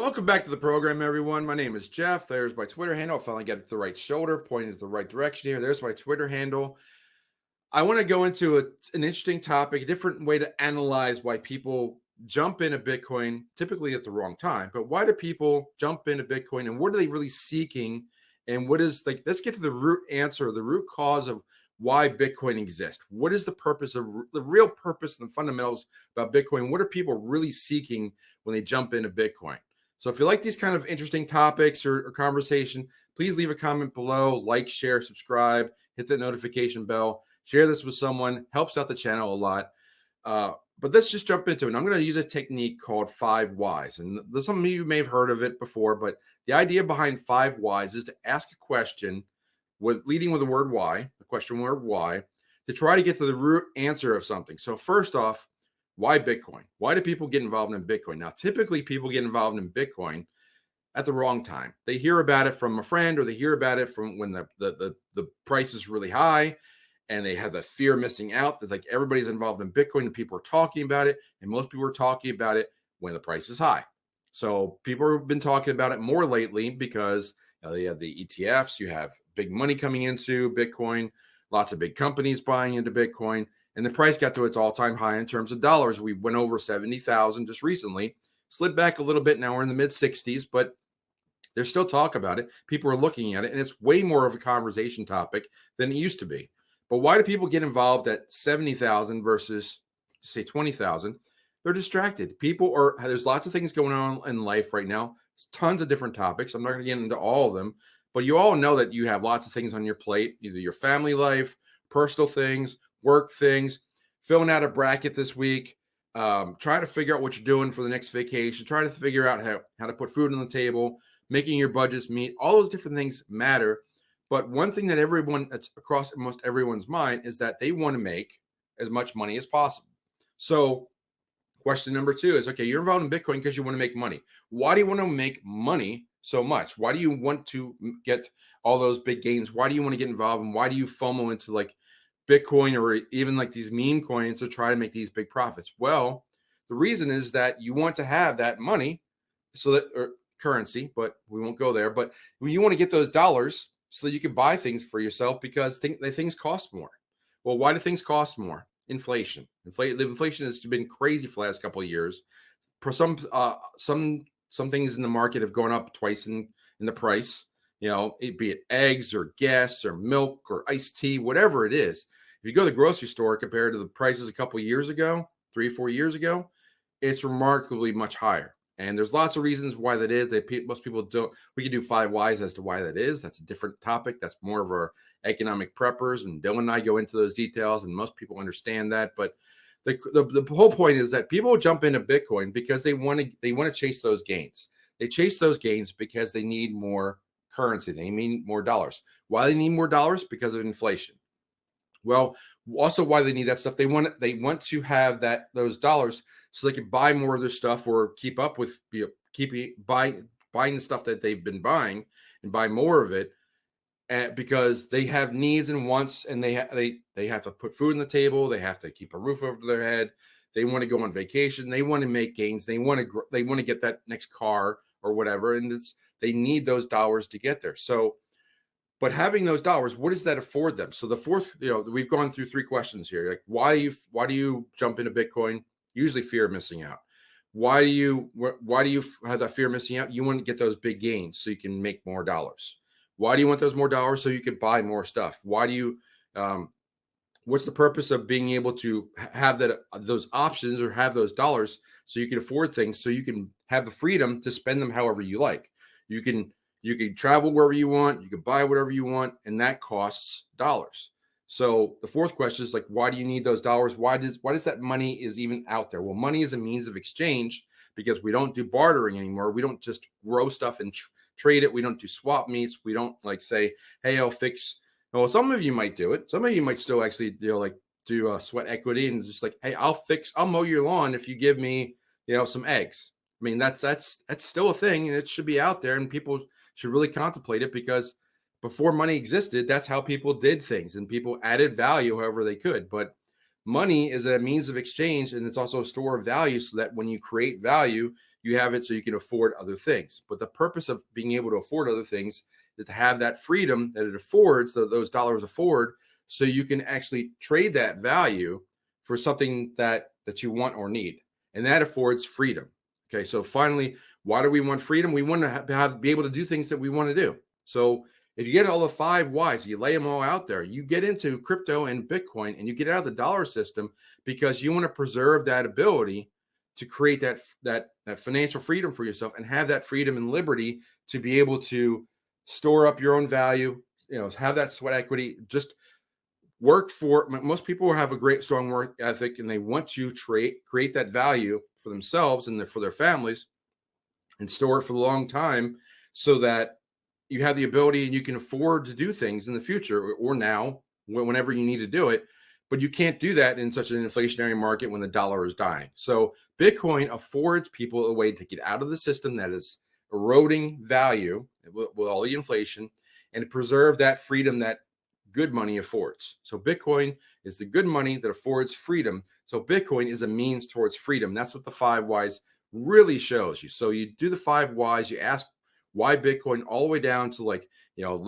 Welcome back to the program, everyone. My name is Jeff. There's my Twitter handle. I finally got the right shoulder pointing to the right direction here. There's my Twitter handle. I want to go into an interesting topic, a different way to analyze why people jump into Bitcoin, typically at the wrong time. But why do people jump into Bitcoin, and what are they really seeking? And what is, like, let's get to the root answer, the root cause of why Bitcoin exists. What is the purpose of the real purpose and the fundamentals about Bitcoin? What are people really seeking when they jump into Bitcoin? So if you like these kind of interesting topics or conversation, please leave a comment below, like, share, subscribe, hit the notification bell, share this with someone, helps out the channel a lot. But let's just jump into it. And I'm going to use a technique called 5 whys. And some of you may have heard of it before, but the idea behind 5 whys is to ask a question leading with the word why, the question word why, to try to get to the root answer of something. So first off, why Bitcoin? Why do people get involved in Bitcoin? Now, typically people get involved in Bitcoin at the wrong time. They hear about it from a friend, or they hear about it from when the price is really high, and they have the fear of missing out that, like, everybody's involved in Bitcoin and people are talking about it. And most people are talking about it when the price is high. So people have been talking about it more lately because they have the ETFs, you have big money coming into Bitcoin, lots of big companies buying into Bitcoin. And the price got to its all-time high in terms of dollars. We went over 70,000 just recently, slid back a little bit. Now we're in the mid 60s, but there's still talk about it. People are looking at it, and it's way more of a conversation topic than it used to be. But why do people get involved at 70,000 versus, say, 20,000? They're distracted. There's lots of things going on in life right now. Tons of different topics. I'm not going to get into all of them, but you all know that you have lots of things on your plate, either your family life, personal things, work things, filling out a bracket this week, trying to figure out what you're doing for the next vacation, trying to figure out how to put food on the table, making your budgets meet. All those different things matter. But one thing that's across most everyone's mind is that they want to make as much money as possible. So question number 2 is, okay, you're involved in Bitcoin because you want to make money. Why do you want to make money so much? Why do you want to get all those big gains? Why do you want to get involved? And why do you FOMO into, like, Bitcoin or even like these meme coins to try to make these big profits? Well, the reason is that you want to have that money, or currency, but we won't go there. But you want to get those dollars so that you can buy things for yourself, because things cost more. Well, why do things cost more? Inflation. Inflation has been crazy for the last couple of years. For some things in the market have gone up twice in the price. Be it eggs or gas or milk or iced tea, whatever it is. If you go to the grocery store compared to the prices a couple of years ago, 3 or 4 years ago, it's remarkably much higher. And there's lots of reasons why that is. Most people don't. We can do 5 whys as to why that is. That's a different topic. That's more of our economic preppers, and Dylan and I go into those details, and most people understand that. But the whole point is that people jump into Bitcoin because they want to chase those gains. They chase those gains because they need more currency. They need more dollars. Why they need more dollars? Because of inflation. Well, also why they need that stuff. They want to have those dollars so they can buy more of their stuff, or keep up with buying the stuff that they've been buying, and buy more of it, because they have needs and wants, and they have to put food on the table. They have to keep a roof over their head. They want to go on vacation. They want to make gains. They want to get that next car or whatever, and they need those dollars to get there. So, but having those dollars, what does that afford them? So the fourth, we've gone through 3 questions here. Like, why do you jump into Bitcoin? Usually fear of missing out. Why do you have that fear of missing out? You want to get those big gains so you can make more dollars. Why do you want those more dollars? So you can buy more stuff. Why do you, what's the purpose of being able to have those options, or have those dollars so you can afford things, so you can have the freedom to spend them however you like? You can travel wherever you want, you can buy whatever you want, and that costs dollars. So the fourth question is, like, why do you need those dollars? Why does that money is even out there? Well, money is a means of exchange, because we don't do bartering anymore. We don't just grow stuff and trade it. We don't do swap meets. We don't, like, say, hey, I'll fix. Well, some of you might do it. Some of you might still actually, do sweat equity, and just like, hey, I'll mow your lawn if you give me, some eggs. I mean, that's still a thing, and it should be out there, and people should really contemplate it, because before money existed, that's how people did things, and people added value however they could. But money is a means of exchange, and it's also a store of value, so that when you create value, you have it so you can afford other things. But the purpose of being able to afford other things is to have that freedom that it affords, that those dollars afford, so you can actually trade that value for something that you want or need. And that affords freedom. Okay, so finally, why do we want freedom? We want to be able to do things that we want to do. So if you get all the 5 whys, you lay them all out there, you get into crypto and Bitcoin, and you get out of the dollar system because you want to preserve that ability to create that financial freedom for yourself, and have that freedom and liberty to be able to store up your own value, have that sweat equity, just work for. Most people have a great strong work ethic, and they want to create that value for themselves and for their families, and store it for a long time, so that you have the ability and you can afford to do things in the future or now, whenever you need to do it. But you can't do that in such an inflationary market when the dollar is dying. So Bitcoin affords people a way to get out of the system that is eroding value with all the inflation, and preserve that freedom that good money affords. So Bitcoin is the good money that affords freedom. So Bitcoin is a means towards freedom. That's what the 5 whys really shows you. So you do the 5 whys, you ask why Bitcoin, all the way down to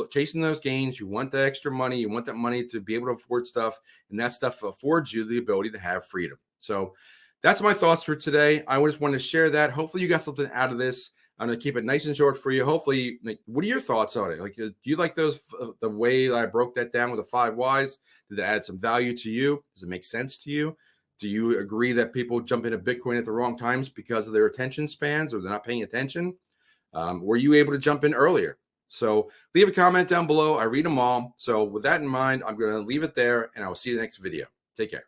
chasing those gains. You want the extra money, you want that money to be able to afford stuff, and that stuff affords you the ability to have freedom. So that's my thoughts for today. I just wanted to share that. Hopefully you got something out of this. I'm going to keep it nice and short for you. Hopefully, what are your thoughts on it? Do you like those, the way I broke that down with the 5 whys? Did it add some value to you? Does it make sense to you? Do you agree that people jump into Bitcoin at the wrong times because of their attention spans, or they're not paying attention? Were you able to jump in earlier? So leave a comment down below. I read them all. So with that in mind, I'm going to leave it there, and I will see you in the next video. Take care.